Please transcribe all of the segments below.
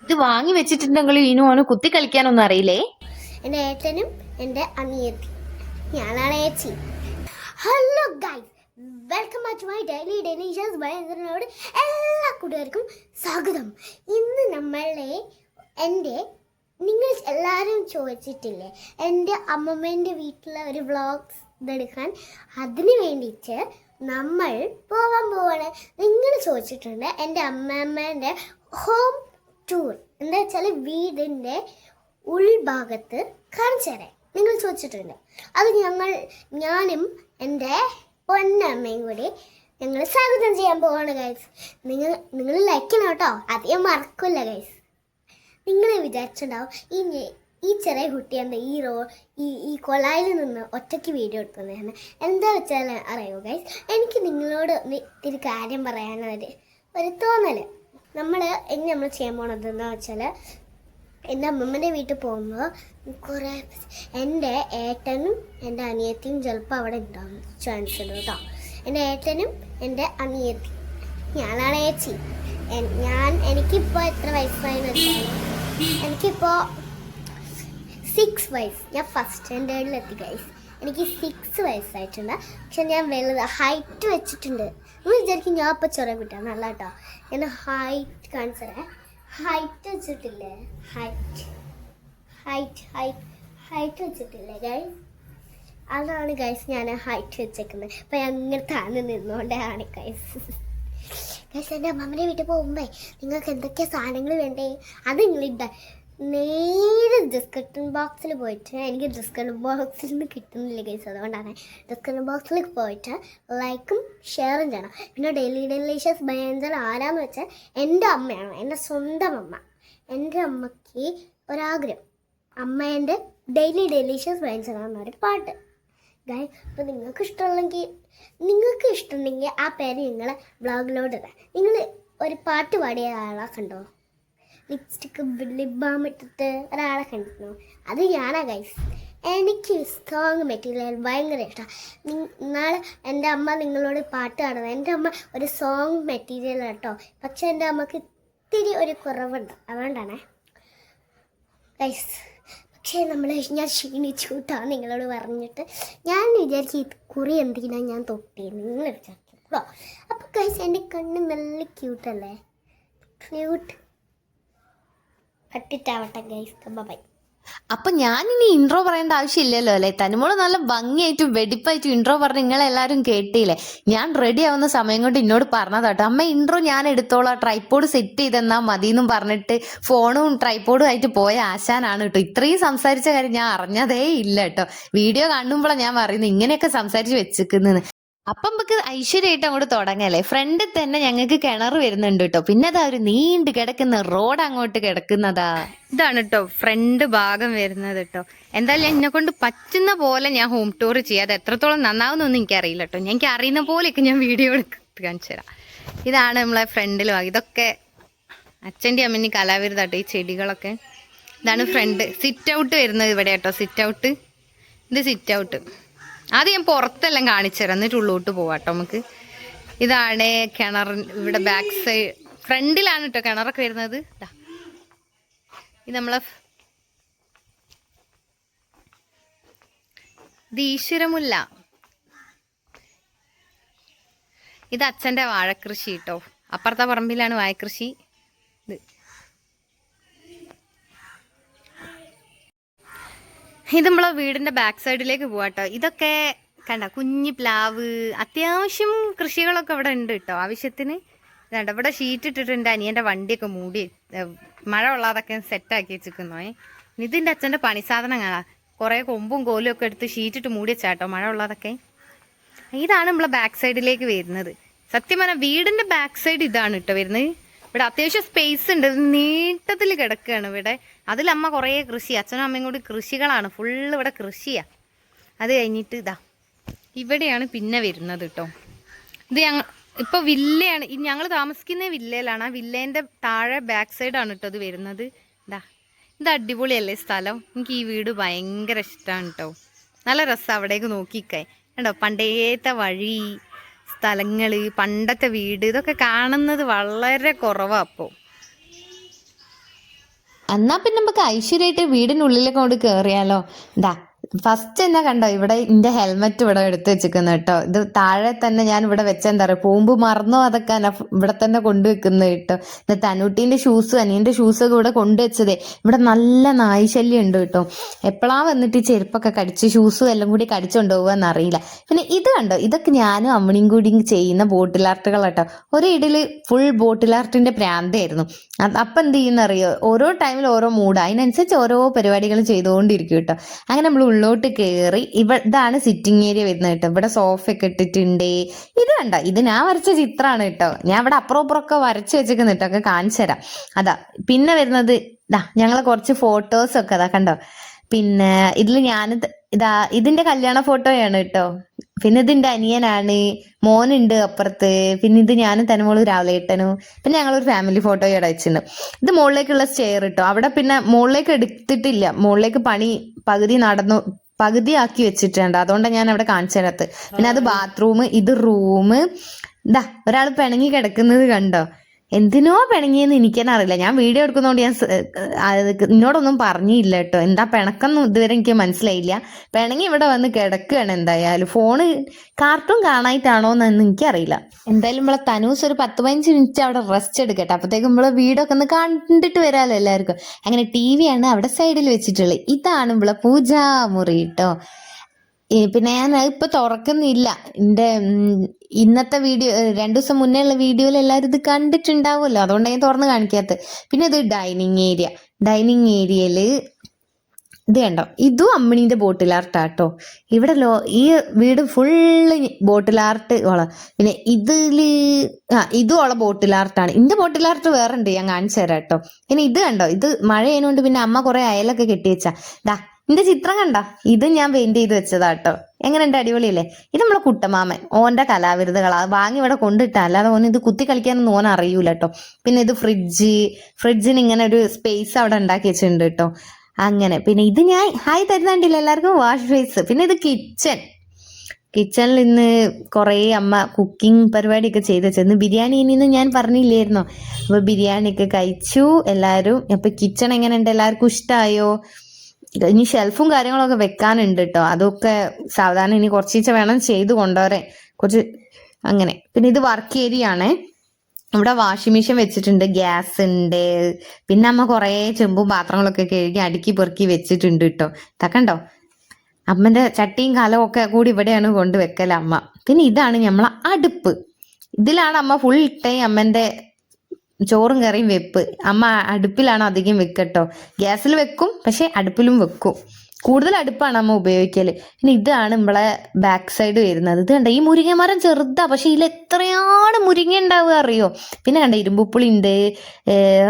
ഇത് വാങ്ങി വെച്ചിട്ടുണ്ടെങ്കിൽ ഇനി ഓന് കുത്തി കളിക്കാനൊന്നും അറിയില്ലേ? എൻ്റെ ഏട്ടനും എൻ്റെ അനിയത്തി, ഞാനാണ് ഏച്ചി. Hello guys, welcome back to my daily delicious ഭയങ്കരനോട് എല്ലാ കൂട്ടുകാർക്കും സ്വാഗതം. ഇന്ന് നമ്മളെ നിങ്ങൾ എല്ലാവരും ചോദിച്ചിട്ടില്ലേ എൻ്റെ അമ്മമ്മേൻ്റെ വീട്ടിലെ ഒരു വ്ളോഗ്സ് ഇതെടുക്കാൻ, അതിന് വേണ്ടിയിട്ട് നമ്മൾ പോകാൻ പോവാണ്. നിങ്ങൾ ചോദിച്ചിട്ടുണ്ട് എൻ്റെ അമ്മമ്മേൻ്റെ ഹോം ടൂർ, എന്താ വെച്ചാൽ വീടിൻ്റെ ഉൾഭാഗത്ത് കാണിച്ചു തരാൻ നിങ്ങൾ ചോദിച്ചിട്ടുണ്ട്. അത് ഞാനും എൻ്റെ പൊന്നമ്മയും കൂടി ഞങ്ങൾ സ്വാഗതം ചെയ്യാൻ പോവാണ് ഗൈസ്. നിങ്ങൾ ലൈക്ക് ചെയ്യണം കേട്ടോ, അധികം മറക്കില്ല ഗൈസ്. നിങ്ങൾ വിചാരിച്ചിട്ടുണ്ടാവും ഈ ചെറിയ കുട്ടി എന്താ ഈ കൊലായിൽ നിന്ന് ഒറ്റയ്ക്ക് വീഡിയോ എടുക്കുന്നതാണ്. എന്താ വെച്ചാൽ അറിയുമോ ഗൈസ്, എനിക്ക് നിങ്ങളോട് ഇത്തിരി കാര്യം പറയാനൊരു തോന്നൽ. നമ്മൾ ചെയ്യാൻ പോണത് എന്താ വെച്ചാൽ, എൻ്റെ അമ്മമ്മൻ്റെ വീട്ടിൽ പോകുമ്പോൾ കുറേ എൻ്റെ ഏട്ടനും എൻ്റെ അനിയത്തിയും ചിലപ്പോൾ അവിടെ ഉണ്ടാവും ചാൻസ് ഉണ്ട് കേട്ടോ. എൻ്റെ ഏട്ടനും എൻ്റെ അനിയത്തി, ഞാനാണ് ഏച്ചി. എനിക്കിപ്പോൾ എത്ര വയസ്സായെന്ന് വെച്ചാൽ, എനിക്കിപ്പോൾ 6 വയസ്സ്. ഞാൻ ഫസ്റ്റ് സ്റ്റാൻഡേർഡിലെത്തി ഗൈസ്. എനിക്ക് 6 വയസ്സായിട്ടുണ്ട്. പക്ഷെ ഞാൻ വലുത് ഹൈറ്റ് വെച്ചിട്ടുണ്ട്. നിങ്ങൾ വിചാരിക്കും ഞാൻ ഇപ്പോൾ ചെറിയ കുട്ടിയാണ്, നല്ല കേട്ടോ. ഞാൻ ഹൈറ്റ് കാണിച്ചേ, ഹൈറ്റ് വെച്ചിട്ടില്ലേ, ഹൈറ്റ് വെച്ചിട്ടില്ലേ ഗൈസ്, അതാണ് ഗൈസ് ഞാൻ ഹൈറ്റ് വെച്ചേക്കുന്നത്. അപ്പം അങ്ങനെ താന്ന് നിന്നുകൊണ്ടാണ് ഗൈസ്. എൻ്റെ അമ്മമ്മയുടെ വീട്ടിൽ പോകുമ്പേ നിങ്ങൾക്ക് എന്തൊക്കെയാണ് സാധനങ്ങൾ വേണ്ടേ, അത് നിങ്ങൾ നേരെ ഡിസ്ക്രിപ്ഷൻ ബോക്സിൽ പോയിട്ട്, എനിക്ക് ഡിസ്ക്രിപ്ഷൻ ബോക്സിൽ നിന്ന് കിട്ടുന്നില്ല ഗൈസ്, അതുകൊണ്ടാണ് ഡിസ്ക്രിപ്ഷൻ ബോക്സിൽ പോയിട്ട് ലൈക്കും ഷെയറും ചെയ്യണം. പിന്നെ ഡെയിലി ഡെലീഷ്യസ് ഭയങ്കര ആരാന്ന് വെച്ചാൽ എൻ്റെ അമ്മയാണ്, എൻ്റെ സ്വന്തം അമ്മ. എൻ്റെ അമ്മയ്ക്ക് ഒരാഗ്രഹം, അമ്മേൻ്റെ ഡെയിലി ഡെലീഷ്യസ് ഭയങ്കര എന്നൊരു പാട്ട് ഗൈ. അപ്പോൾ നിങ്ങൾക്ക് ഇഷ്ടമുണ്ടെങ്കിൽ ആ പേര് നിങ്ങളെ ബ്ലോഗിലോട്ട് ഇടാം. നിങ്ങൾ ഒരു പാട്ട് പാടിയ ആളെ കണ്ടോ, ലിപ്സ്റ്റിക്ക് ലിപ് ബാം ഇട്ടിട്ട് ഒരാളെ കണ്ടിരുന്നു, അത് ഞാനാ ഗൈസ്. എനിക്ക് സോങ് മെറ്റീരിയൽ ഭയങ്കര ഇഷ്ടമാണ്. നാളെ എൻ്റെ അമ്മ നിങ്ങളോട് പാട്ട് പാടുന്നത്, എൻ്റെ അമ്മ ഒരു സോങ് മെറ്റീരിയൽ കേട്ടോ. പക്ഷെ എൻ്റെ അമ്മക്ക് ഇത്തിരി ഒരു കുറവുണ്ട്, അതുകൊണ്ടാണേ ഗൈസ്. പക്ഷേ ഞാൻ ക്ഷീണിച്ചു കൂട്ടാ നിങ്ങളോട് പറഞ്ഞിട്ട്. ഞാൻ വിചാരിച്ചു ഈ കുറി എന്തിനാ ഞാൻ തൊട്ടിയെന്ന് നിങ്ങൾ വിചാരിക്കും. അപ്പോൾ ഗൈസ്, എൻ്റെ കണ്ണ് നല്ല ക്യൂട്ടല്ലേ, ക്യൂട്ട് കട്ടിട്ടാവട്ടെ ഗൈസ്. ബൈ. അപ്പൊ ഞാനിനി ഇൻട്രോ പറയേണ്ട ആവശ്യമില്ലല്ലോ അല്ലേ? തനുമോള് നല്ല ഭംഗിയായിട്ടും വെടിപ്പായിട്ടും ഇൻട്രോ പറഞ്ഞ് നിങ്ങളെല്ലാവരും കേട്ടില്ലേ? ഞാൻ റെഡി ആവുന്ന സമയം കൊണ്ട് എന്നോട് പറഞ്ഞതാട്ടോ, അമ്മ ഇൻട്രോ ഞാൻ എടുത്തോളാം, ട്രൈപ്പോഡ് സെറ്റ് ചെയ്തെന്നാ മതി എന്നും പറഞ്ഞിട്ട് ഫോണും ട്രൈപ്പോഡും ആയിട്ട് പോയ ആശാനാണ് കേട്ടോ. ഇത്രയും സംസാരിച്ച കാര്യം ഞാൻ അറിഞ്ഞതേ ഇല്ല കേട്ടോ. വീഡിയോ കാണുമ്പോഴാണ് ഞാൻ പറയുന്നത് ഇങ്ങനെയൊക്കെ സംസാരിച്ച് വെച്ചിരിക്കുന്നത്. അപ്പം നമുക്ക് ഐശ്വര്യമായിട്ട് അങ്ങോട്ട് തുടങ്ങല്ലേ. ഫ്രണ്ടിൽ തന്നെ ഞങ്ങൾക്ക് കിണർ വരുന്നുണ്ട് കേട്ടോ. പിന്നെ അതാ ഒരു നീണ്ടു കിടക്കുന്ന റോഡ് അങ്ങോട്ട് കിടക്കുന്നതാ. ഇതാണ് കേട്ടോ ഫ്രണ്ട് ഭാഗം വരുന്നത് കേട്ടോ. എന്തായാലും എന്നെ കൊണ്ട് പറ്റുന്ന പോലെ ഞാൻ ഹോം ടൂർ ചെയ്യാതെ എത്രത്തോളം നന്നാവുന്നൊന്നും എനിക്കറിയില്ല കേട്ടോ. എനിക്ക് അറിയുന്ന പോലെയൊക്കെ ഞാൻ വീഡിയോ എടുത്ത് കാണിച്ചു തരാം. ഇതാണ് നമ്മളെ ഫ്രണ്ടിൽ ഭാഗം. ഇതൊക്കെ അച്ഛൻ്റെ അമ്മേൻ്റെ കലാവിരുതാട്ടോ ഈ ചെടികളൊക്കെ. ഇതാണ് ഫ്രണ്ട്. സിറ്റ് ഔട്ട് വരുന്നത് ഇവിടെ കേട്ടോ, സിറ്റ് ഔട്ട്. ഇത് സിറ്റ് ഔട്ട്. ആദ്യം ഞാൻ പുറത്തെല്ലാം കാണിച്ചു തരാം, എന്നിട്ട് ഉള്ളോട്ട് പോവാട്ടോ നമുക്ക്. ഇതാണ് കിണർ. ഇവിടെ ബാക്ക് സൈഡ് ഫ്രണ്ടിലാണ് കേട്ടോ കിണറൊക്കെ വരുന്നത്. ഇത് നമ്മളെ ഇത് ഈശ്വരമുല്ല. ഇത് അച്ഛൻ്റെ വാഴക്കൃഷി കേട്ടോ. അപ്പുറത്തെ പറമ്പിലാണ് വാഴക്കൃഷി. ഇത് നമ്മളെ വീടിൻ്റെ ബാക്ക് സൈഡിലേക്ക് പോവാട്ടോ. ഇതൊക്കെ കണ്ട കുഞ്ഞി പ്ലാവ്, അത്യാവശ്യം കൃഷികളൊക്കെ ഇവിടെ ഉണ്ട് കേട്ടോ ആവശ്യത്തിന്. ഇതാണ്ട് ഇവിടെ ഷീറ്റ് ഇട്ടിട്ടുണ്ട്. അനിയൻ്റെ വണ്ടിയൊക്കെ മൂടി മഴ കൊള്ളാതൊക്കെ സെറ്റാക്കി വെച്ചിരിക്കുന്നോ. ഇതിൻ്റെ അച്ഛൻ്റെ പണി സാധനങ്ങളാ, കുറേ കൊമ്പും കോലും ഒക്കെ എടുത്ത് ഷീറ്റിട്ട് മൂടി വെച്ചാട്ടോ മഴ കൊള്ളാതൊക്കെ. ഇതാണ് നമ്മളെ ബാക്ക് സൈഡിലേക്ക് വരുന്നത്. സത്യം പറഞ്ഞാൽ വീടിൻ്റെ ബാക്ക് സൈഡ് ഇതാണ് കേട്ടോ വരുന്നത്. ഇവിടെ അത്യാവശ്യം സ്പേസ് ഉണ്ട്, നീട്ടത്തിൽ കിടക്കുകയാണ് ഇവിടെ. അതിലമ്മ കുറേ കൃഷി, അച്ഛനും അമ്മയും കൂടി കൃഷികളാണ്, ഫുള്ള് ഇവിടെ കൃഷിയാണ്. അത് കഴിഞ്ഞിട്ട് ഇവിടെയാണ് പിന്നെ വരുന്നത് കേട്ടോ. ഇത് ഇപ്പോൾ വില്ലയാണ്, ഞങ്ങൾ താമസിക്കുന്ന വില്ലയിലാണ്. ആ വില്ലേൻ്റെ താഴെ ബാക്ക് സൈഡാണ് കേട്ടോ ഇത് വരുന്നത്. ഇത് അടിപൊളിയല്ലേ സ്ഥലം. എനിക്ക് ഈ വീട് ഭയങ്കര ഇഷ്ടമാണ് കേട്ടോ. നല്ല രസമാണ് അവിടേക്ക് നോക്കിക്കായി കണ്ടോ. പണ്ടേത്തെ വഴി, സ്ഥലങ്ങൾ, പണ്ടത്തെ വീട്, ഇതൊക്കെ കാണുന്നത് വളരെ കുറവാണ് അപ്പോൾ. എന്നാ പിന്നെ നമുക്ക് ഐശ്വര്യമായിട്ട് വീടിനുള്ളിലേക്ക് കൊണ്ട് കയറിയാലോ. ഇതാ ഫസ്റ്റ് തന്നെ കണ്ടോ, ഇവിടെ എന്റെ ഹെൽമെറ്റ് ഇവിടെ എടുത്ത് വെച്ചിരിക്കുന്നു കേട്ടോ. ഇത് താഴെ തന്നെ ഞാൻ ഇവിടെ വെച്ചെന്താ പറയുക, പോകുമ്പോ മറന്നോ അതൊക്കെ ഇവിടെ തന്നെ കൊണ്ടുവെക്കുന്നത് കേട്ടോ. ഇത് തനൂട്ടീന്റെ ഷൂസും അനിയന്റെ ഷൂസൊക്കെ ഇവിടെ കൊണ്ടുവച്ചതേ. ഇവിടെ നല്ല നായ്ശല്യം ഉണ്ട് കേട്ടോ. എപ്പോഴാ വന്നിട്ട് ഈ ചെരുപ്പൊക്കെ കടിച്ച് ഷൂസും എല്ലാം കൂടി കടിച്ചുകൊണ്ട് പോകുകയെന്ന് അറിയില്ല. പിന്നെ ഇത് കണ്ടോ, ഇതൊക്കെ ഞാനും അമ്മണിയും കൂടി ചെയ്യുന്ന ബോട്ടിൽ ആർട്ടുകൾ കേട്ടോ. ഒരു ഇടയില് ഫുൾ ബോട്ടിൽ ആർട്ടിന്റെ പ്രാന്തായിരുന്നു. അപ്പം എന്ത് ചെയ്യുന്നറിയോ, ഓരോ ടൈമിൽ ഓരോ മൂഡ്, അതിനനുസരിച്ച് ഓരോ പരിപാടികൾ ചെയ്തുകൊണ്ടിരിക്കും കേട്ടോ. അങ്ങനെ നമ്മൾ ഉള്ളോട്ട് കയറി ഇതാണ് സിറ്റിംഗ് ഏരിയ വരുന്നത് കേട്ടോ. ഇവിടെ സോഫ ഒക്കെ ഇട്ടിട്ടുണ്ട്. ഇത് കണ്ട, ഇത് ഞാൻ വരച്ച ചിത്രമാണ് കേട്ടോ. ഞാൻ ഇവിടെ അപ്പുറം ഇപ്പുറമൊക്കെ വരച്ച് വെച്ചേക്കുന്ന കേട്ടോ, ഒക്കെ കാണിച്ചു തരാം. അതാ പിന്നെ വരുന്നത് ഞങ്ങളെ കുറച്ച് ഫോട്ടോസൊക്കെ അതാ കണ്ടോ. പിന്നെ ഇതിൽ ഇതാ ഇതിന്റെ കല്യാണ ഫോട്ടോയാണ് കേട്ടോ. പിന്നെ ഇതിന്റെ അനിയനാണ്, മോനുണ്ട് അപ്പുറത്ത്. പിന്നെ ഇത് ഞാനും തനുമോള് രാവിലേട്ടനും. പിന്നെ ഞങ്ങളൊരു ഫാമിലി ഫോട്ടോ ഇവിടെ വെച്ചിട്ടുണ്ട്. ഇത് മുകളിലേക്കുള്ള സ്റ്റെയർ കേട്ടോ. അവിടെ പിന്നെ മുകളിലേക്ക് എടുത്തിട്ടില്ല, മുകളിലേക്ക് പണി പകുതിയാക്കി വെച്ചിട്ടുണ്ട്. അതുകൊണ്ടാണ് ഞാൻ അവിടെ കാണിച്ചു തരാത്തത്. പിന്നെ അത് ബാത്റൂം, ഇത് റൂം. ഇതാ ഒരാൾ പിണങ്ങി കിടക്കുന്നത് കണ്ടോ. എന്തിനോ പിണങ്ങിയെന്ന് എനിക്കെന്നെ അറിയില്ല. ഞാൻ വീഡിയോ എടുക്കുന്നതുകൊണ്ട് ഞാൻ എന്നോടൊന്നും പറഞ്ഞില്ല കേട്ടോ. എന്താ പിണക്കൊന്നും ഇതുവരെ എനിക്ക് മനസ്സിലായില്ല. പിണങ്ങി ഇവിടെ വന്ന് കിടക്കുകയാണ്. എന്തായാലും ഫോണ് കാർട്ടൂൺ കാണായിട്ടാണോന്ന് എനിക്കറിയില്ല. എന്തായാലും നമ്മളെ തനൂസ് ഒരു 10-15 മിനിറ്റ് അവിടെ റെസ്റ്റ് എടുക്കട്ടെ. അപ്പോഴത്തേക്കും നമ്മളെ വീടൊക്കെ ഒന്ന് കണ്ടിട്ട് വരാമല്ലോ എല്ലാവർക്കും. അങ്ങനെ TV ആണ് അവിടെ സൈഡിൽ വെച്ചിട്ടുള്ളത്. ഇതാണ് നമ്മളെ പൂജാമുറി കേട്ടോ. പിന്നെ ഞാൻ ഇപ്പൊ തുറക്കുന്നില്ല. എൻ്റെ ഇന്നത്തെ വീഡിയോ 2 ദിവസം മുന്നേ ഉള്ള വീഡിയോയിൽ എല്ലാവരും ഇത് കണ്ടിട്ടുണ്ടാവുമല്ലോ, അതുകൊണ്ട് ഞാൻ തുറന്ന് കാണിക്കാത്തത്. പിന്നെ ഇത് ഡൈനിങ് ഏരിയയില് ഇത് കണ്ടോ, ഇതും അമ്മിണീന്റെ ബോട്ടിൽ ആർട്ടാട്ടോ. ഇവിടെ ഈ വീട് ഫുള്ള് ബോട്ടിൽ ആർട്ട് ഓള. പിന്നെ ഇതും ഓളെ ബോട്ടിൽ ആർട്ടാണ്. ഇന്റെ ബോട്ടിൽ ആർട്ട് വേറെ ഉണ്ട്, ഞാൻ കാണിച്ചു തരാം കേട്ടോ. പിന്നെ ഇത് കണ്ടോ, ഇത് മഴ ചെയ്യുന്നതുകൊണ്ട് പിന്നെ അമ്മ കുറെ അയലൊക്കെ കെട്ടി വെച്ചാ. എന്റെ ചിത്രം കണ്ടോ, ഇത് ഞാൻ പെയിന്റ് ചെയ്ത് വെച്ചതാട്ടോ. എങ്ങനെയുണ്ട്, അടിപൊളിയല്ലേ? ഇത് നമ്മളെ കുട്ടമാമൻ, ഓന്റെ കലാവിരുതുകളാ. വാങ്ങി ഇവിടെ കൊണ്ടിട്ടാ, അല്ലാതെ ഓന് ഇത് കുത്തി കളിക്കാനൊന്നും ഓൻ അറിയൂല കേട്ടോ. പിന്നെ ഇത് ഫ്രിഡ്ജിന് ഇങ്ങനെ ഒരു സ്പേസ് അവിടെ ഉണ്ടാക്കി വെച്ചിട്ടുണ്ട് കേട്ടോ. അങ്ങനെ പിന്നെ ഇത് ഞാൻ ഹായ് തരുന്നുണ്ടില്ല എല്ലാവർക്കും, വാഷ് ബേസ്. പിന്നെ ഇത് കിച്ചണിൽ ഇന്ന് കുറേ അമ്മ കുക്കിംഗ് പരിപാടിയൊക്കെ ചെയ്ത് വെച്ചിരുന്നു. ബിരിയാണി ഇനിന്ന് ഞാൻ പറഞ്ഞില്ലായിരുന്നോ. അപ്പൊ ബിരിയാണി ഒക്കെ കഴിച്ചു എല്ലാവരും. അപ്പൊ കിച്ചൺ എങ്ങനെയുണ്ട്, എല്ലാവർക്കും ഇഷ്ടമായോ? ഇനി ഷെൽഫും കാര്യങ്ങളൊക്കെ വെക്കാനുണ്ട് കേട്ടോ. അതൊക്കെ സാവധാനം ഇനി കുറച്ചീച്ച വേണം ചെയ്ത് കൊണ്ടുവരാൻ കുറച്ച്. അങ്ങനെ പിന്നെ ഇത് വർക്ക് ഏരിയ ആണേ. ഇവിടെ വാഷിംഗ് മെഷീൻ വെച്ചിട്ടുണ്ട്, ഗ്യാസ് ഉണ്ട്. പിന്നെ അമ്മ കുറേ ചെമ്പും പാത്രങ്ങളൊക്കെ കഴുകി അടുക്കി പെറുക്കി വെച്ചിട്ടുണ്ട് കേട്ടോ. തക്കണ്ടോ, അമ്മന്റെ ചട്ടിയും കലവും ഒക്കെ കൂടി ഇവിടെയാണ് കൊണ്ടുവെക്കല അമ്മ. പിന്നെ ഇതാണ് നമ്മളെ അടുപ്പ്. ഇതിലാണ് അമ്മ ഫുൾ ടൈം അമ്മന്റെ ചോറും കറിയും വെപ്പ്. അമ്മ അടുപ്പിലാണ് അധികം വെക്കട്ടോ. ഗ്യാസിൽ വെക്കും, പക്ഷെ അടുപ്പിലും വെക്കും. കൂടുതൽ അടുപ്പാണ് അമ്മ ഉപയോഗിക്കല്. പിന്നെ ഇതാണ് നമ്മളെ ബാക്ക് സൈഡ് വരുന്നത്. ഇത് കണ്ട, ഈ മുരിങ്ങ മരം ചെറുതാ, പക്ഷെ ഇതിൽ എത്രയാണ് മുരിങ്ങ ഉണ്ടാവുക അറിയോ. പിന്നെ കണ്ട, ഇരുമ്പുപ്പുളി ഉണ്ട്,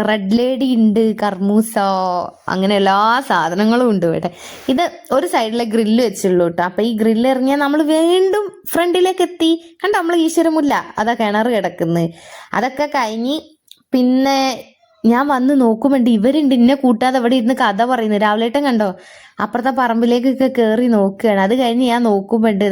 റെഡ് ലേഡി ഉണ്ട്, കർമൂസ, അങ്ങനെ എല്ലാ സാധനങ്ങളും ഉണ്ട് ഇവിടെ. ഇത് ഒരു സൈഡിലെ ഗ്രില്ല് വെച്ചുള്ളൂ കേട്ടോ. അപ്പൊ ഈ ഗ്രില്ല് ഇറങ്ങിയാൽ നമ്മൾ വീണ്ടും ഫ്രണ്ടിലേക്ക് എത്തി. കണ്ട, നമ്മൾ ഈശ്വരമുല്ല അതാ കിണർ കിടക്കുന്നത്. അതൊക്കെ കഴിഞ്ഞ് പിന്നെ ഞാൻ വന്ന് നോക്കുമ്പോണ്ട് ഇവരുണ്ട് എന്നെ കൂട്ടാതെ ഇവിടെ ഇരുന്ന് കഥ പറയുന്നത്. രാവിലേട്ടൻ കണ്ടോ, അപ്പുറത്തെ പറമ്പിലേക്കൊക്കെ കയറി നോക്കുകയാണ്. അത് കഴിഞ്ഞ് ഞാൻ നോക്കുമ്പോണ്ട്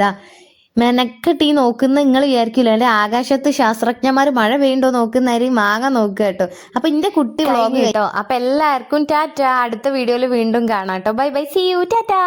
മെനക്കെട്ടി നോക്കുന്ന നിങ്ങൾ വിചാരിക്കില്ല, എന്റെ ആകാശത്ത് ശാസ്ത്രജ്ഞന്മാർ മഴ പെയ്യുണ്ടോ നോക്കുന്നവര് മാങ്ങ നോക്കുക കേട്ടോ. അപ്പൊ എന്റെ കുട്ടി വ്ളോഗ് കേട്ടോ. അപ്പൊ എല്ലാവർക്കും ടാറ്റ. അടുത്ത വീഡിയോയിൽ വീണ്ടും കാണാം കേട്ടോ. Bye bye, see you, Tata.